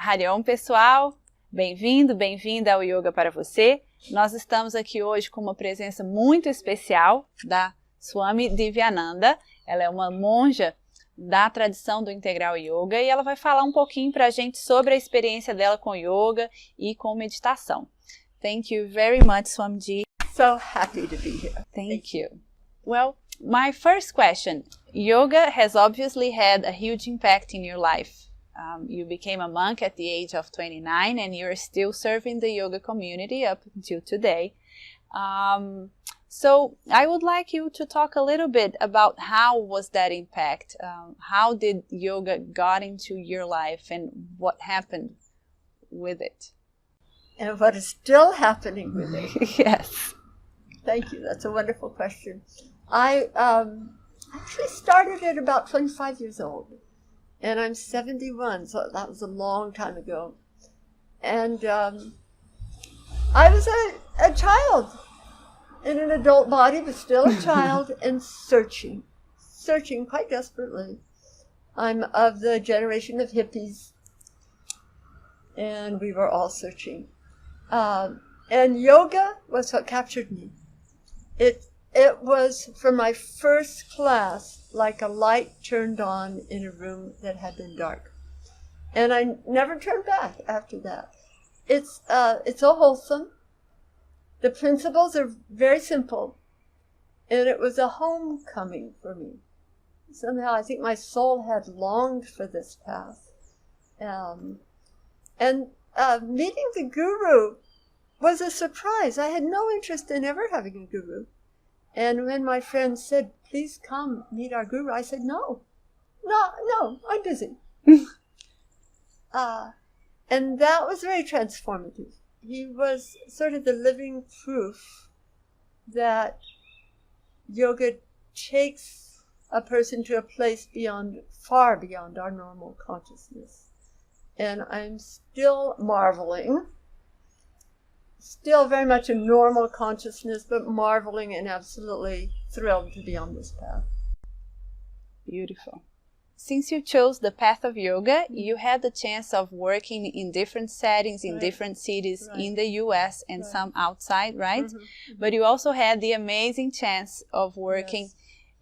Hariom, pessoal! Bem-vindo, bem-vinda ao Yoga para você. Nós estamos aqui hoje com uma presença muito especial da Swami Divyananda. Ela é uma monja da tradição do Integral Yoga e ela vai falar um pouquinho para a gente sobre a experiência dela com yoga e com meditação. Thank you very much, Swamiji. So happy to be here. Thank you. Well, my first question. Yoga has obviously had a huge impact in your life. You became a monk at the age of 29 and you're still serving the yoga community up until today. So I would like you to talk a little bit about how was that impact? How did yoga got into your life and what happened with it? And what is still happening with it? Yes. Thank you. That's a wonderful question. I actually started at about 25 years old. And I'm 71, so that was a long time ago. And I was a child in an adult body, but still a child, and searching quite desperately. I'm of the generation of hippies, and we were all searching. And yoga was what captured me. It was, from my first class, like a light turned on in a room that had been dark. And I never turned back after that. It's so wholesome. The principles are very simple. And it was a homecoming for me. Somehow I think my soul had longed for this path. Meeting the guru was a surprise. I had no interest in ever having a guru. And when my friend said, please come meet our guru, I said, no, I'm busy. And that was very transformative. He was sort of the living proof that yoga takes a person to a place far beyond our normal consciousness. And I'm still marveling. Still very much a normal consciousness, but marveling and absolutely thrilled to be on this path. Beautiful. Since you chose the path of yoga, you had the chance of working in different settings, in different cities in the US and some outside, right? Mm-hmm. But you also had the amazing chance of working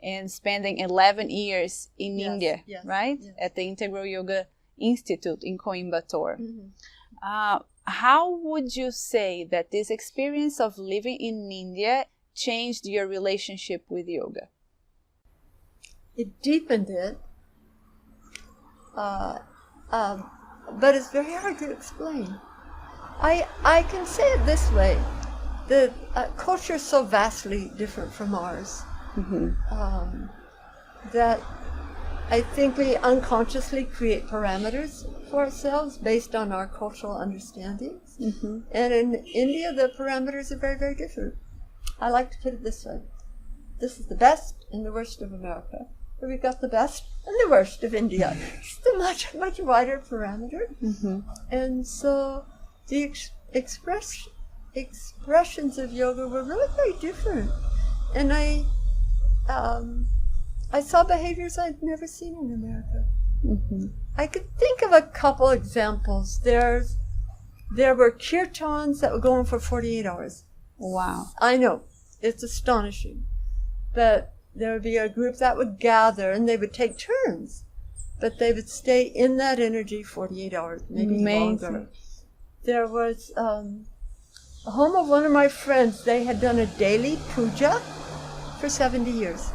and spending 11 years in India, right? Yes. At the Integral Yoga Institute in Coimbatore. Mm-hmm. How would you say that this experience of living in India changed your relationship with yoga? It deepened it, but it's very hard to explain. I can say it this way: the culture is so vastly different from ours, that I think we unconsciously create parameters for ourselves based on our cultural understandings. Mm-hmm. And in India, the parameters are very, very different. I like to put it this way. This is the best and the worst of America. But we've got the best and the worst of India. It's a much, much wider parameter. Mm-hmm. And so the expressions of yoga were really very different. And I saw behaviors I'd never seen in America. Mm-hmm. I could think of a couple examples. There were kirtans that were going for 48 hours. Wow. I know. It's astonishing. But there would be a group that would gather and they would take turns. But they would stay in that energy 48 hours, maybe longer. There was a home of one of my friends. They had done a daily puja for 70 years.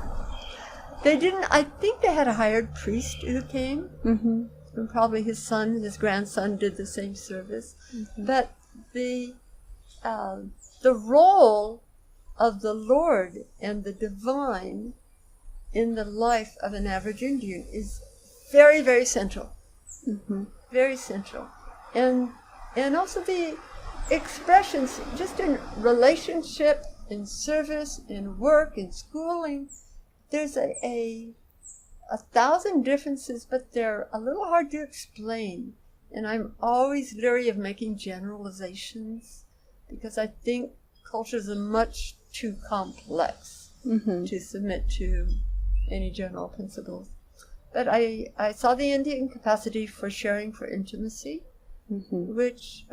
They didn't, I think they had a hired priest who came, and probably his grandson did the same service. Mm-hmm. But the role of the Lord and the divine in the life of an average Indian is very, very central. Mm-hmm. Very central. And also the expressions, just in relationship, in service, in work, in schooling, there's a thousand differences, but they're a little hard to explain. And I'm always leery of making generalizations because I think cultures are much too complex to submit to any general principles. But I saw the Indian capacity for sharing, for intimacy, which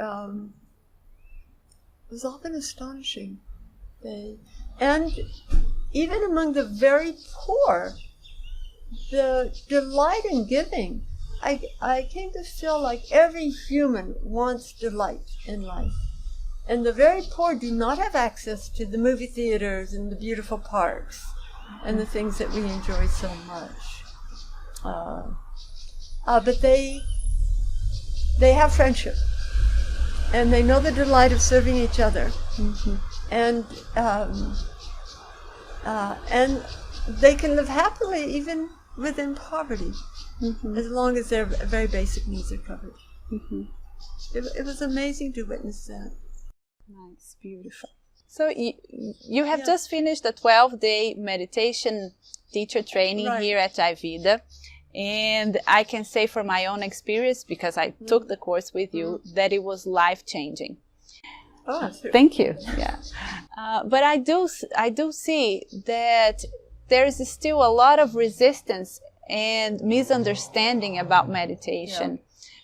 was often astonishing. And even among the very poor, the delight in giving, I came to feel like every human wants delight in life. And the very poor do not have access to the movie theaters and the beautiful parks and the things that we enjoy so much. But they have friendship, and they know the delight of serving each other. And they can live happily even within poverty, as long as their very basic needs are covered. It was amazing to witness that. Nice, beautiful. So you have just finished a 12-day meditation teacher training here at Ayurveda. And I can say from my own experience, because I took the course with you, that it was life-changing. Oh, sure. Thank you. Yeah. But I do see that there is still a lot of resistance and misunderstanding about meditation.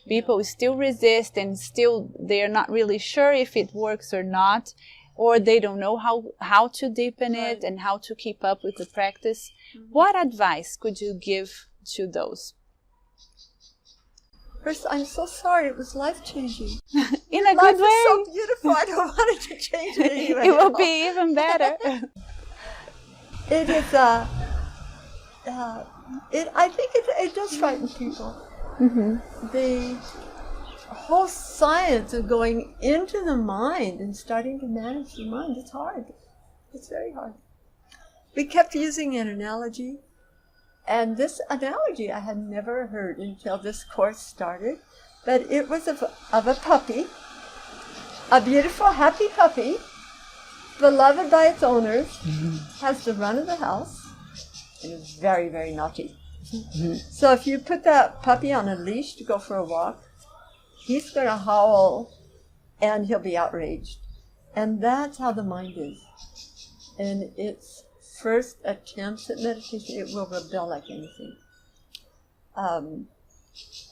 People still resist, and still they're not really sure if it works or not, or they don't know how to deepen it and how to keep up with the practice. What advice could you give to those? First, I'm so sorry. It was life-changing. In a good way. Life is so beautiful. I don't want it to change it anyway. It will be even better. It is I think it does frighten people. The whole science of going into the mind and starting to manage the mind, it's hard. It's very hard. We kept using an analogy, and this analogy I had never heard until this course started, but it was of a puppy, a beautiful, happy puppy, beloved by its owners, has the run of the house, and is very, very naughty. So if you put that puppy on a leash to go for a walk, he's going to howl and he'll be outraged. And that's how the mind is. In its first attempts at meditation, it will rebel like anything.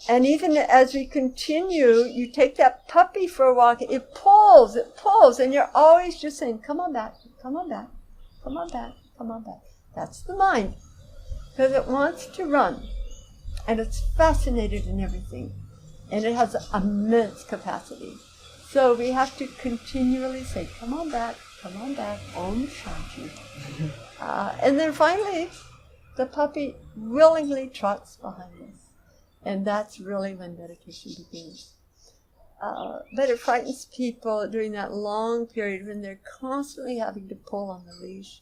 And even as we continue, you take that puppy for a walk, it pulls, and you're always just saying, come on back, come on back, come on back, come on back. That's the mind. Because it wants to run, and it's fascinated in everything, and it has immense capacity. So we have to continually say, come on back, Om Shanti. And then finally, the puppy willingly trots behind us. And that's really when meditation begins. But it frightens people during that long period when they're constantly having to pull on the leash.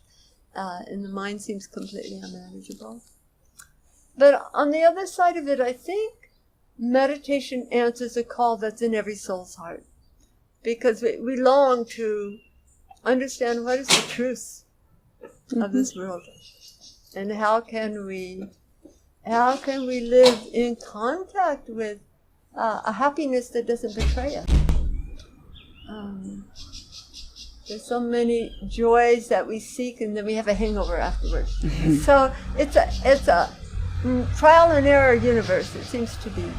And the mind seems completely unmanageable. But on the other side of it, I think meditation answers a call that's in every soul's heart. Because we long to understand what is the truth of this world. And how can we live in contact with a happiness that doesn't betray us? There's so many joys that we seek, and then we have a hangover afterwards. So it's a trial and error universe, it seems to be.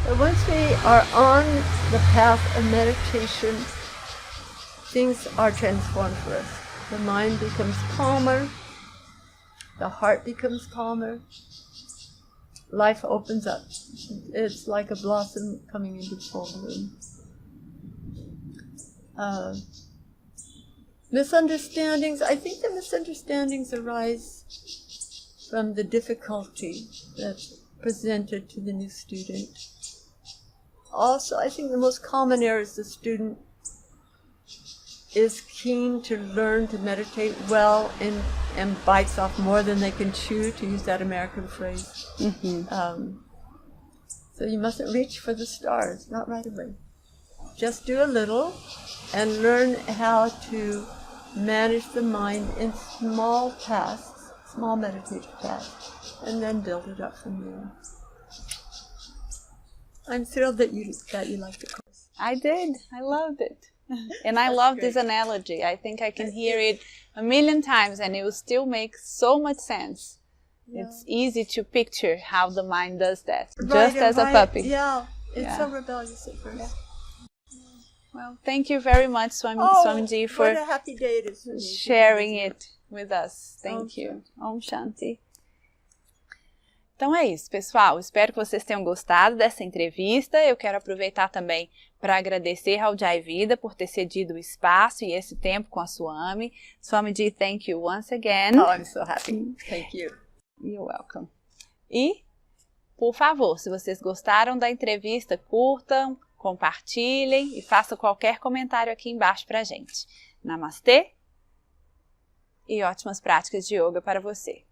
But once we are on the path of meditation, things are transformed for us. The mind becomes calmer, the heart becomes calmer, life opens up. It's like a blossom coming into full bloom. Misunderstandings, I think the misunderstandings arise from the difficulty that's presented to the new student. Also, I think the most common error is the student is keen to learn to meditate well and bites off more than they can chew, to use that American phrase. So you mustn't reach for the stars, not right away. Just do a little and learn how to manage the mind in small tasks, small meditative tasks, and then build it up from there. I'm thrilled that you liked the course. I did. I loved it. And I love this analogy. I think I can hear it a million times and it will still make so much sense. It's easy to picture how the mind does that, Right, just as a right. puppy. Yeah, it's Yeah. so rebellious at first. Yeah. Well, thank you very much, Swamiji, for what a happy day it is for me. sharing it with us. Thank Om you. Om Shanti. Então é isso, pessoal. Espero que vocês tenham gostado dessa entrevista. Eu quero aproveitar também para agradecer ao Jai Vida por ter cedido o espaço e esse tempo com a Swami. Swamiji, thank you once again. Oh, I'm so happy. Thank you. You're welcome. E, por favor, se vocês gostaram da entrevista, curtam, compartilhem e façam qualquer comentário aqui embaixo pra gente. Namastê e ótimas práticas de yoga para você.